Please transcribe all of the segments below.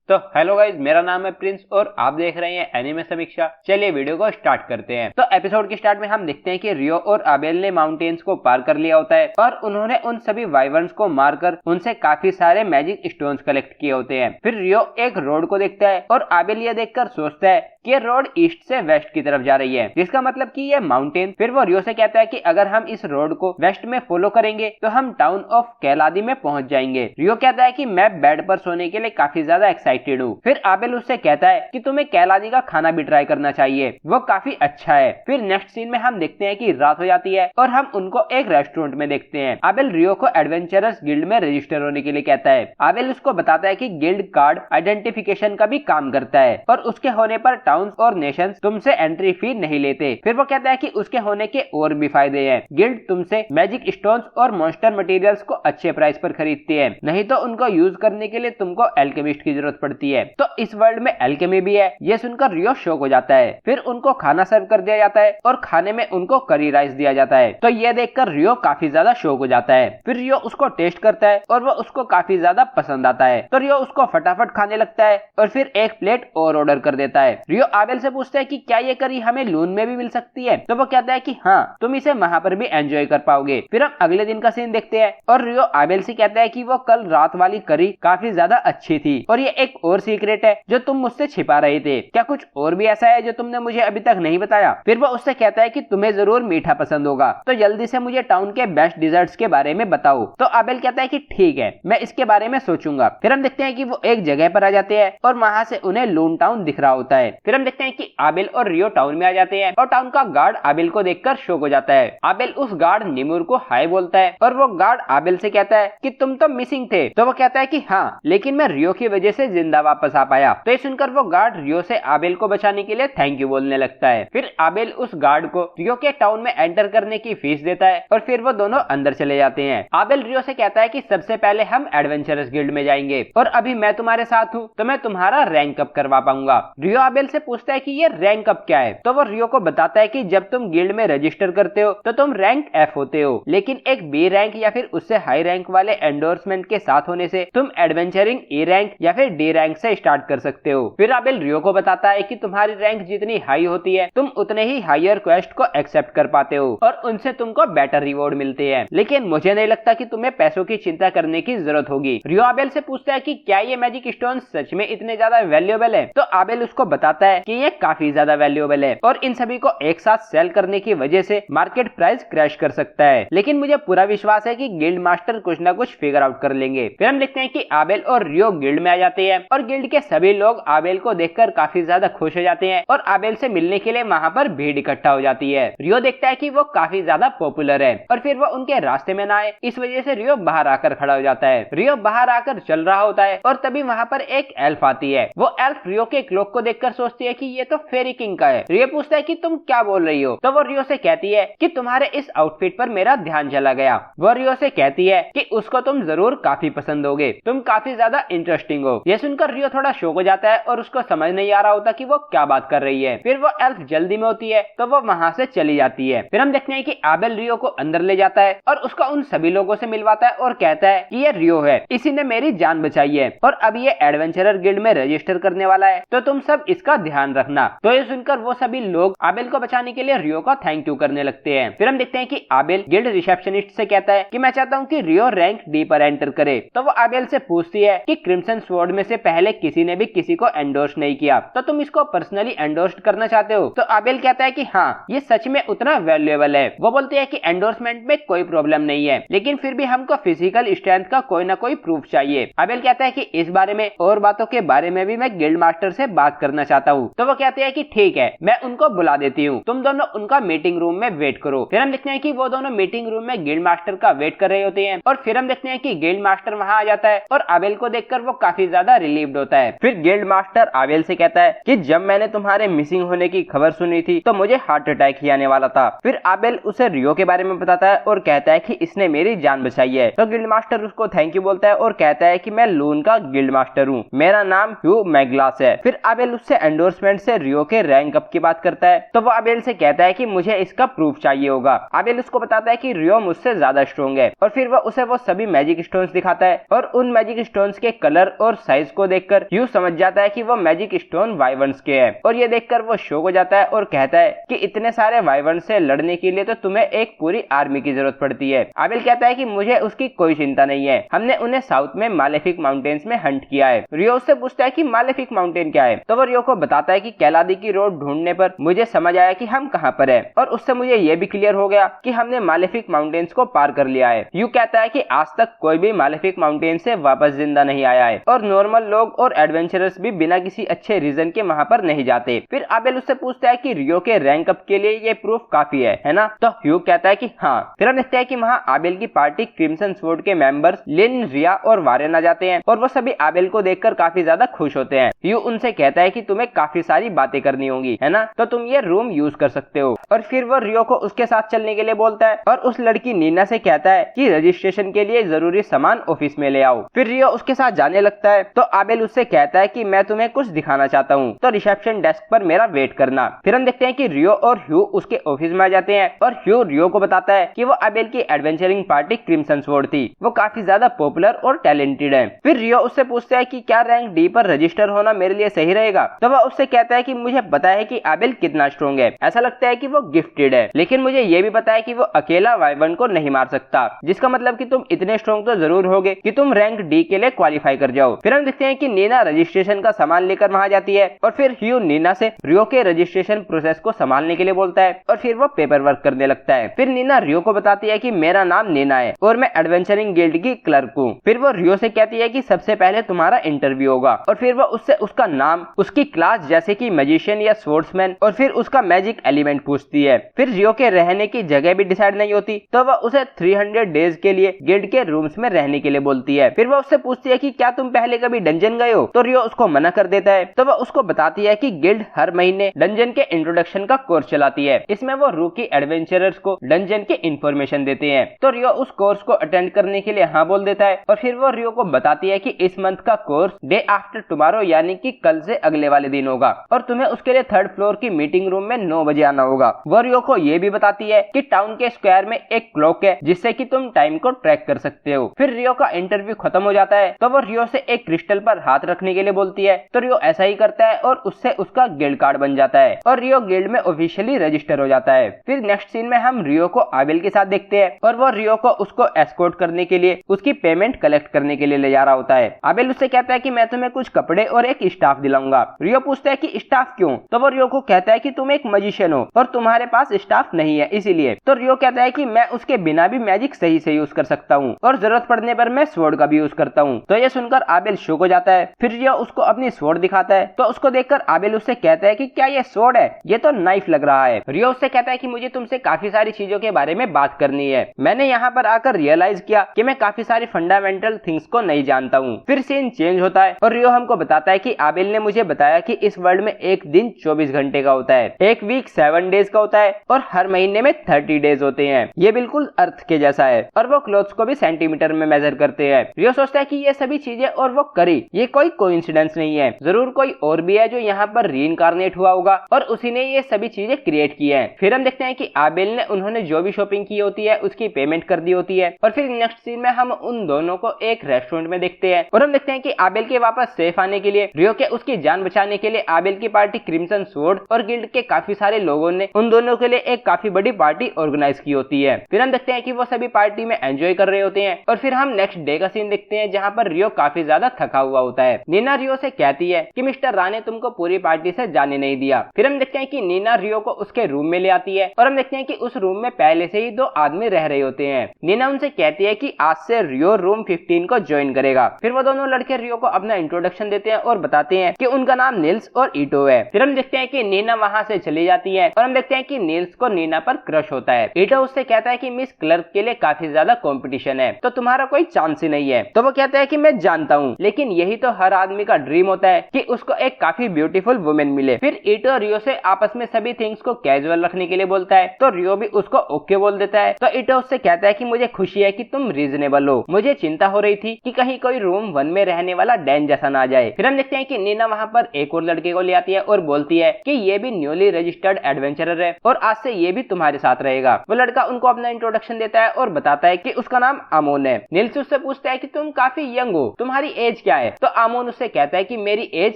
तो hello guys, मेरा नाम है प्रिंस और आप देख रहे हैं एनिमे समीक्षा। चलिए वीडियो को स्टार्ट करते हैं। तो एपिसोड के स्टार्ट में हम देखते हैं कि रियो और आबेल ने माउंटेन्स को पार कर लिया होता है और उन्होंने उन सभी वाइवर्न्स को मारकर उनसे काफी सारे मैजिक स्टोन्स कलेक्ट किए होते हैं। फिर रियो एक रोड को देखता है और आबेल ये देखकर सोचता है कि ये रोड ईस्ट से वेस्ट की तरफ जा रही है, जिसका मतलब कि ये माउंटेन। फिर वो रियो से कहता है कि अगर हम इस रोड को वेस्ट में फॉलो करेंगे तो हम टाउन ऑफ कैलादी में पहुंच जाएंगे। रियो कहता है कि मैं बेड पर सोने के लिए काफी ज्यादा एक्साइटेड हूँ। फिर आबेल उससे कहता है कि तुम्हें कैलादी का खाना भी ट्राई करना चाहिए, वो काफी अच्छा है। फिर नेक्स्ट सीन में हम देखते हैं कि रात हो जाती है और हम उनको एक रेस्टोरेंट में देखते हैं। आबेल रियो को एडवेंचरस गिल्ड में रजिस्टर होने के लिए कहता है। आबेल उसको बताता है कि गिल्ड कार्ड आइडेंटिफिकेशन का भी काम करता है और उसके होने पर टाउन्स और नेशंस तुमसे एंट्री फी नहीं लेते। फिर वो कहता है कि उसके होने के और भी फायदे हैं। गिल्ड तुमसे मैजिक स्टोन्स और मॉन्स्टर मटेरियल्स को अच्छे प्राइस पर खरीदती है, नहीं तो उनको यूज करने के लिए तुमको एल्केमिस्ट की जरूरत पड़ती है। तो इस वर्ल्ड में एल्केमी भी है। ये सुनकर रियो शॉक हो जाता है। फिर उनको खाना सर्व कर दिया जाता है और खाने में उनको करी राइस दिया जाता है। तो ये देखकर रियो काफी ज्यादा शॉक हो जाता है। फिर रियो उसको टेस्ट करता है और वो उसको काफी ज्यादा पसंद आता है। तो रियो उसको फटाफट खाने लगता है और फिर एक प्लेट और ऑर्डर कर देता है। रियो आबेल से पूछता है कि क्या ये करी हमें लून में भी मिल सकती है। तो वो कहता है कि हाँ, तुम इसे वहां पर भी एंजॉय कर पाओगे। फिर हम अगले दिन का सीन देखते हैं और रियो आबेल से कहता है कि वो कल रात वाली करी काफी ज्यादा अच्छी थी और ये एक और सीक्रेट है जो तुम मुझसे छिपा रहे थे। क्या कुछ और भी ऐसा है जो तुमने मुझे अभी तक नहीं बताया? फिर वो उससे कहता है कि तुम्हें जरूर मीठा पसंद होगा, तो जल्दी से मुझे टाउन के बेस्ट डिजर्ट्स के बारे में बताओ। तो आबेल कहता है कि ठीक है, मैं इसके बारे में सोचूंगा। फिर हम देखते हैं कि वो एक जगह पर आ जाते हैं और वहां से उन्हें लून टाउन दिख रहा होता है। फिर हम देखते हैं कि आबेल और रियो टाउन में आ जाते हैं और टाउन का गार्ड आबेल को देखकर शॉक हो जाता है। आबेल उस गार्ड निमुर को हाय बोलता है और वो गार्ड आबेल से कहता है कि तुम तो मिसिंग थे। तो वो कहता है कि हाँ, लेकिन मैं रियो की वजह से जिंदा वापस आ पाया। तो ये सुनकर वो गार्ड रियो से आबेल को बचाने के लिए थैंक यू बोलने लगता है। फिर आबेल उस गार्ड को रियो के टाउन में एंटर करने की फीस देता है और फिर वो दोनों अंदर चले जाते हैं। आबेल रियो से कहता है कि सबसे पहले हम एडवेंचरस गिल्ड में जाएंगे और अभी मैं तुम्हारे साथ हूँ तो मैं तुम्हारा रैंक अप करवा पाऊंगा। रियो आबेल से पूछता है कि ये रैंक अप क्या है। तो वो रियो को बताता है कि जब तुम गिल्ड में रजिस्टर करते हो तो तुम रैंक एफ होते हो, लेकिन एक बी रैंक या फिर उससे हाई रैंक वाले एंडोर्समेंट के साथ होने से तुम एडवेंचरिंग ए रैंक या फिर डी रैंक से स्टार्ट कर सकते हो। फिर आबेल रियो को बताता है कि तुम्हारी रैंक जितनी हाई होती है तुम उतने ही हायर क्वेस्ट को एक्सेप्ट कर पाते हो और उनसे तुमको बेटर रिवॉर्ड मिलते हैं, लेकिन मुझे नहीं लगता कि तुम्हें पैसों की चिंता करने की जरूरत होगी। रियो आबेल से पूछता है कि क्या ये मैजिक स्टोन सच में इतने ज्यादा वैल्यूएबल है। तो आबेल उसको बताता है कि ये काफी ज्यादा वैल्यूएबल है और इन सभी को एक साथ सेल करने की वजह से मार्केट प्राइस क्रैश कर सकता है, लेकिन मुझे पूरा विश्वास है कि गिल्ड मास्टर कुछ ना कुछ फिगर आउट कर लेंगे। फिर हम देखते हैं कि आबेल और रियो गिल्ड में आ जाते हैं और गिल्ड के सभी लोग आबेल को देखकर काफी ज्यादा खुश हो जाते हैं और आबेल से मिलने के लिए वहां पर भीड़ इकट्ठा हो जाती है। रियो देखता है कि वो काफी ज्यादा पॉपुलर है और फिर वो उनके रास्ते में ना आए, इस वजह से रियो बाहर आकर खड़ा हो जाता है। रियो बाहर आकर चल रहा होता है और तभी वहां पर एक एल्फ आती है। वो एल्फ रियो के क्लोक को देखकर सोचती है कि ये तो फेरी किंग का है। रियो पूछता है कि तुम क्या बोल रही हो। तो वो रियो से कहती है कि तुम्हारे इस आउटफिट पर मेरा ध्यान चला गया। वो रियो से कहती है कि उसको तुम जरूर काफी पसंद होगे, तुम काफी ज्यादा इंटरेस्टिंग हो। ये सुनकर रियो थोड़ा शॉक हो जाता है और उसको समझ नहीं आ रहा होता कि वो क्या बात कर रही है। फिर वो एल्फ जल्दी में होती है तो वो वहां से चली जाती है। फिर हम देखते हैं कि आबेल रियो को अंदर ले जाता है और उसको उन सभी लोगों से मिलवाता है और कहता है कि ये रियो है, इसी ने मेरी जान बचाई है और अब ये एडवेंचरर गिल्ड में रजिस्टर करने वाला है, तो तुम सब इसका ध्यान रखना। तो ये सुनकर वो सभी लोग आबेल को बचाने के लिए रियो का थैंक यू करने लगते हैं। फिर हम देखते हैं कि आबेल गिल्ड रिसेप्शनिस्ट से कहता है कि मैं चाहता हूँ कि रियो रैंक डी पर एंटर करे। तो वो आबेल से पूछती है कि क्रिम्सन स्वॉर्ड में से पहले किसी ने भी किसी को एंडोर्स नहीं किया, तो तुम इसको पर्सनली एंडोर्स करना चाहते हो। तो आबेल कहता है कि हाँ, ये सच में उतना वैल्यूएबल है। वो बोलती है कि एंडोर्समेंट में कोई प्रॉब्लम नहीं है, लेकिन फिर भी हमको फिजिकल स्ट्रेंथ का कोई ना कोई प्रूफ चाहिए। आबेल कहता है कि इस बारे में और बातों के बारे में भी मैं गिल्ड मास्टर से बात करना चाहता हूँ। तो वो कहते हैं कि ठीक है, मैं उनको बुला देती हूँ, तुम दोनों उनका मीटिंग रूम में वेट करो। फिर हम देखते हैं कि वो दोनों मीटिंग रूम में गिल्ड मास्टर का वेट कर रहे होते हैं और फिर हम देखते हैं कि गिल्ड मास्टर वहां आ जाता है और आबेल को देखकर वो काफी ज्यादा रिलीव्ड होता है। फिर गिल्ड मास्टर आबेल से कहता है कि जब मैंने तुम्हारे मिसिंग होने की खबर सुनी थी तो मुझे हार्ट अटैक ही आने वाला था। फिर आबेल उसे रियो के बारे में बताता है और कहता है कि इसने मेरी जान बचाई है। तो गिल्ड मास्टर उसको थैंक यू बोलता है और कहता है कि मैं लून का गिल्ड मास्टर हूँ, मेरा नाम ह्यू मैग्लास है। फिर आबेल उससे एंडोर्समेंट से रियो के रैंक अप की बात करता है। तो वो आबेल से कहता है कि मुझे इसका प्रूफ चाहिए होगा। आबेल उसको बताता है कि रियो मुझसे ज्यादा स्ट्रॉन्ग है और फिर वो उसे वो सभी मैजिक स्टोन्स दिखाता है और उन मैजिक स्टोन्स के कलर और साइज को देखकर ह्यू समझ जाता है कि वो मैजिक स्टोन वाइवर्न्स के हैं और ये देखकर वो शॉक हो जाता है और कहता है कि इतने सारे वाइवर्न से लड़ने के लिए तो तुम्हें एक पूरी आर्मी की जरूरत पड़ती है। आबेल कहता है कि मुझे उसकी कोई चिंता नहीं है, हमने उन्हें साउथ में मालेफिक माउंटेन्स में हंट किया है। रियो उससे पूछता है कि मालेफिक माउंटेन क्या है, तो वो रियो को बताता है कि कैलादी की रोड ढूंढने पर मुझे समझ आया कि हम कहां पर हैं और उससे मुझे ये भी क्लियर हो गया कि हमने मालेफिक माउंटेन्स को पार कर लिया है। ह्यू कहता है कि आज तक कोई भी मालेफिक माउंटेन से वापस जिंदा नहीं आया है और नॉर्मल लोग और एडवेंचरर्स भी बिना किसी अच्छे रीजन के वहां पर नहीं जाते। फिर आबेल उससे पूछता है कि रियो के रैंक अप के लिए ये प्रूफ काफी है ना? तो ह्यू कहता है कि हाँ। फिर हम देखते हैं कि वहाँ आबेल की पार्टी क्रिम्सन स्वॉर्ड के मेंबर्स लिन, रिया और वारेन आ जाते हैं और वो सभी आबेल को देखकर काफी ज्यादा खुश होते हैं। ह्यू उनसे कहता है कि तुम्हें काफी सारी बातें करनी होंगी, है ना? तो तुम ये रूम यूज कर सकते हो। और फिर वो रियो को उसके साथ चलने के लिए बोलता है और उस लड़की नीना से कहता है कि रजिस्ट्रेशन के लिए जरूरी सामान ऑफिस में ले आओ। फिर रियो उसके साथ जाने लगता है तो आबेल उससे कहता है कि मैं तुम्हें कुछ दिखाना चाहता हूँ, तो रिसेप्शन डेस्क पर मेरा वेट करना। फिर हम देखते हैं कि रियो और ह्यू उसके ऑफिस में आ जाते हैं और ह्यू रियो को बताता है कि वो आबेल की एडवेंचरिंग पार्टी क्रिम्सन स्वॉर्ड थी, वो काफी ज्यादा पॉपुलर और टैलेंटेड है। फिर रियो उससे पूछता है कि क्या रैंक डी पर रजिस्टर होना मेरे लिए सही रहेगा, तो वह उससे कहता है कि मुझे पता है कि आबेल कितना स्ट्रॉन्ग है, ऐसा लगता है कि वो गिफ्टेड है, लेकिन मुझे ये भी पता है कि वो अकेला वाइवर्न को नहीं मार सकता, जिसका मतलब कि तुम इतने स्ट्रॉन्ग तो जरूर होगे कि तुम रैंक डी के लिए क्वालिफाई कर जाओ। फिर हम देखते हैं कि नीना रजिस्ट्रेशन का सामान लेकर वहां जाती है और फिर ह्यू नीना से रियो के रजिस्ट्रेशन प्रोसेस को संभालने के लिए बोलता है और फिर वो पेपर वर्क करने लगता है। फिर नीना रियो को बताती है कि मेरा नाम नीना है और मैं एडवेंचरिंग गिल्ड की क्लर्क हूँ। फिर वो रियो से कहती है कि सबसे पहले तुम्हारा इंटरव्यू होगा और फिर वो उससे उसका नाम, उसकी क्लास जैसे कि मैजिशियन या स्वॉर्ड्समैन और फिर उसका मैजिक एलिमेंट पूछती है। फिर रियो के रहने की जगह भी डिसाइड नहीं होती तो वह उसे 300 डेज के लिए गिल्ड के रूम्स में रहने के लिए बोलती है। फिर वह उससे पूछती है कि क्या तुम पहले कभी डंजन गए हो, तो रियो उसको मना कर देता है। तो वह उसको बताती है कि गिल्ड हर महीने डंजन के इंट्रोडक्शन का कोर्स चलाती है, इसमें वो रूकी एडवेंचरर्स को डंजन के इंफॉर्मेशन देते हैं। तो रियो उस कोर्स को अटेंड करने के लिए हाँ बोल देता है और फिर वो रियो को बताती है कि इस मंथ का कोर्स डे आफ्टर टुमारो यानी कि कल से अगले वाले दिन होगा और तुम्हें उसके लिए 3rd फ्लोर की मीटिंग रूम में 9 बजे आना होगा। वो रियो को ये भी बताती है कि टाउन के स्क्वायर में एक क्लॉक है जिससे कि तुम टाइम को ट्रैक कर सकते हो। फिर रियो का इंटरव्यू खत्म हो जाता है तो वो रियो से एक क्रिस्टल पर हाथ रखने के लिए बोलती है, तो रियो ऐसा ही करता है और उससे उसका गिल्ड कार्ड बन जाता है और रियो गिल्ड में ऑफिशियली रजिस्टर हो जाता है। फिर नेक्स्ट सीन में हम रियो को आबेल के साथ देखते हैं और वो रियो को उसको एस्कॉर्ट करने के लिए उसकी पेमेंट कलेक्ट करने के लिए ले जा रहा होता है। आबेल उससे कहता है कि मैं तुम्हें कुछ कपड़े और एक स्टाफ दिलाऊंगा। रियो पूछता है कि स्टाफ क्यों, तो वो रियो को कहता है कि तुम एक मैजिशियन हो और तुम्हारे पास स्टाफ नहीं है इसीलिए। तो रियो कहता है कि मैं उसके बिना भी मैजिक सही से यूज कर सकता हूँ और जरूरत पड़ने पर मैं स्वॉर्ड का भी यूज करता हूँ। तो ये सुनकर आबेल शॉक हो जाता है। फिर रियो उसको अपनी स्वॉर्ड दिखाता है तो उसको देखकर आबेल उससे कहता है कि क्या ये स्वॉर्ड है, ये तो नाइफ लग रहा है। रियो उससे कहता है कि मुझे तुमसे काफी सारी चीजों के बारे में बात करनी है, मैंने यहाँ पर आकर रियलाइज किया कि मैं काफी सारी फंडामेंटल थिंग्स को नहीं जानता हूँ। फिर सीन चेंज होता है और रियो हमको बताता है कि आबेल ने मुझे बताया कि इस वर्ल्ड में एक दिन 24 घंटे का होता है, एक वीक 7 डेज का होता है और हर महीने में 30 डेज होते हैं। ये बिल्कुल अर्थ के जैसा है और वो क्लोथ्स को भी सेंटीमीटर में मेजर करते हैं। रियो सोचता है कि ये सभी चीजें और वो करी ये कोई कोइंसिडेंस नहीं है, जरूर कोई और भी है जो यहाँ पर रीइंकार्नेट हुआ होगा और उसी ने ये सभी चीजें क्रिएट की है। फिर हम देखते हैं कि आबेल ने उन्होंने जो भी शॉपिंग की होती है उसकी पेमेंट कर दी होती है और फिर नेक्स्ट सीन में हम उन दोनों को एक रेस्टोरेंट में देखते हैं और हम देखते हैं कि आबेल के वापस सेफ आने के लिए रियो के उसकी जान बचाने के लिए आबेल की पार्टी क्रिम्सन स्वॉर्ड और गिल्ड के काफी सारे लोगों ने उन दोनों के लिए एक काफी बड़ी पार्टी ऑर्गेनाइज की होती है। फिर हम देखते हैं कि वो सभी पार्टी में एंजॉय कर रहे होते हैं और फिर हम नेक्स्ट डे का सीन देखते हैं जहाँ पर रियो काफी ज्यादा थका हुआ होता है। नीना रियो से कहती है कि मिस्टर रा ने तुमको पूरी पार्टी से जाने नहीं दिया। फिर हम देखते हैं कि नीना रियो को उसके रूम में ले आती है और हम देखते हैं कि उस रूम में पहले से ही 2 आदमी रह रहे होते हैं। नीना उनसे कहती है कि आज से रियो रूम 15 को ज्वाइन करेगा। फिर वो दोनों लड़के रियो को अपना इंट्रोडक्शन देते हैं और बताते हैं कि उनका नाम नील्स और ईटो है। फिर हम देखते हैं कि नीना वहां से चली जाती है और हम देखते हैं कि नील्स को नीना पर क्रश होता है। ईटो उससे कहता है कि मिस क्लर्क के लिए काफी ज्यादा कंपटीशन है तो तुम्हारा कोई चांस ही नहीं है। तो वो कहता है कि मैं जानता हूँ लेकिन यही तो हर आदमी का ड्रीम होता है कि उसको एक काफी ब्यूटीफुल वुमेन मिले। फिर ईटो रियो से आपस में सभी थिंग्स को कैजुअल रखने के लिए बोलता है तो रियो भी उसको ओके बोल देता है। तो ईटो उससे कहता है कि मुझे खुशी है कि तुम रीजनेबल हो, मुझे चिंता हो रही थी कि कहीं कोई रूम 1 में रहने वाला डैन जैसा ना आ जाए। फिर हम देखते हैं कि नीना वहाँ पर एक और लड़के को ले आती है और बोलती है कि ये भी न्यूली रजिस्टर्ड एडवेंचरर है और आज से ये भी तुम्हारे साथ रहेगा। वो लड़का उनको अपना इंट्रोडक्शन देता है और बताता है कि उसका नाम आमोन है। निल्स उससे पूछता है कि तुम काफी यंग हो, तुम्हारी एज क्या है? तो आमोन उससे कहता है कि मेरी एज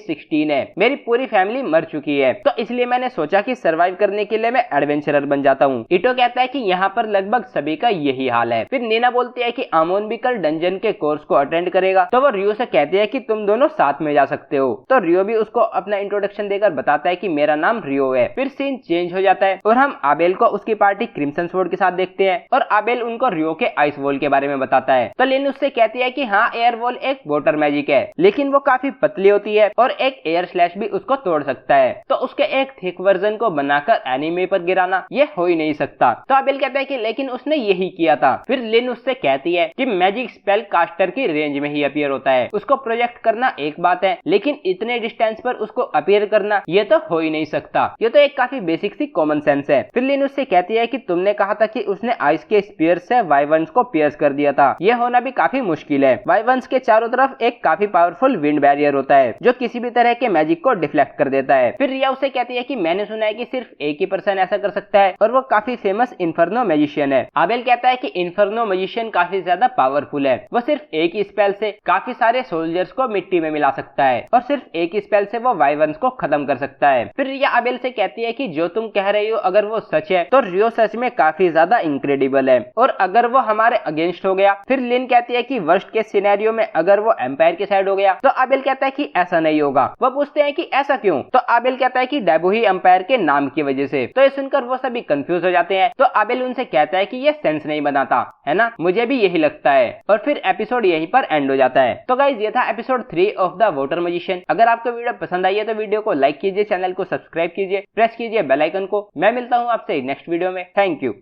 16 है, मेरी पूरी फैमिली मर चुकी है, तो इसलिए मैंने सोचा कि सर्वाइव करने के लिए मैं एडवेंचरर बन जाता हूँ। इटो कहता है कि यहाँ पर लगभग सभी का यही हाल है। फिर नीना बोलती है कि आमोन भी कल डंजन के कोर्स को अटेंड करेगा, तो वो रियो से कहती है कि तुम दोनों साथ में जा सकते हो। तो रियो भी उसको अपना इंट्रोडक्शन देकर बताता है कि मेरा नाम रियो है। फिर सीन चेंज हो जाता है और हम आबेल को उसकी पार्टी क्रिम्सन स्वॉर्ड के साथ देखते हैं और आबेल उनको रियो के आइस वॉल के बारे में बताता है। तो लिन उससे कहती है कि हाँ, एयर वॉल एक वाटर मैजिक है, लेकिन वो काफी पतली होती है और एक एयर स्लैश भी उसको तोड़ सकता है, तो उसके एक थिक वर्जन को बनाकर एनिमे पर गिराना ये हो ही नहीं सकता। तो आबेल कहता है कि लेकिन उसने यही किया था। फिर लिन उससे कहती है कि मैजिक स्पेल कास्टर की रेंज में ही अपीयर होता है, उसको प्रोजेक्ट करना एक बात है, लेकिन इतने डिस्टेंस पर उसको अपीयर करना ये तो हो ही नहीं सकता। ये तो एक काफी बेसिक सी कॉमन सेंस है। फिर लिन उससे कहती है कि तुमने कहा था कि उसने आइस के स्पीयर से वाइवर्न्स को पियर्स कर दिया था, यह होना भी काफी मुश्किल है। वाइवर्न्स के चारों तरफ एक काफी पावरफुल विंड बैरियर होता है जो किसी भी तरह के मैजिक को डिफ्लेक्ट कर देता है। फिर रिया उसे कहती है कि मैंने सुना है कि सिर्फ एक ही पर्सन ऐसा कर सकता है और वो काफी फेमस इन्फर्नो मैजिशियन है। आबेल कहता है कि इन्फर्नो मैजिशियन काफी ज्यादा पावरफुल है, वो सिर्फ एक ही स्पेल से काफी सारे सोल्जर्स को मिट्टी में मिला सकता है और सिर्फ एक ही स्पेल से वो वाइवर्न्स को खत्म कर सकता है। फिर रिया आबेल से कहती है कि जो तुम कह रही हो अगर वो सच है तो रियो सच में काफी ज्यादा इनक्रेडिबल है और अगर वो हमारे अगेंस्ट हो गया। फिर लिन कहती है कि वर्स्ट के सिनेरियो में अगर वो एम्पायर के साइड हो गया तो आबेल कहता है कि ऐसा नहीं होगा। वो पूछते हैं कि ऐसा क्यों? तो आबेल कहता है कि डेबू ही एम्पायर के नाम की वजह से। तो ये सुनकर वो सभी कंफ्यूज हो जाते हैं। तो आबेल उनसे कहता है कि ये सेंस नहीं बनाता है ना, मुझे भी यही लगता है। और फिर एपिसोड यहीं पर एंड हो जाता है। तो गाइज ये था episode 3 of the water magician. अगर आपको वीडियो पसंद आई है तो वीडियो को लाइक कीजिए, चैनल को सब्सक्राइब कीजिए, प्रेस कीजिए बेल आइकन को। मैं मिलता हूँ आपसे नेक्स्ट वीडियो में। Thank you.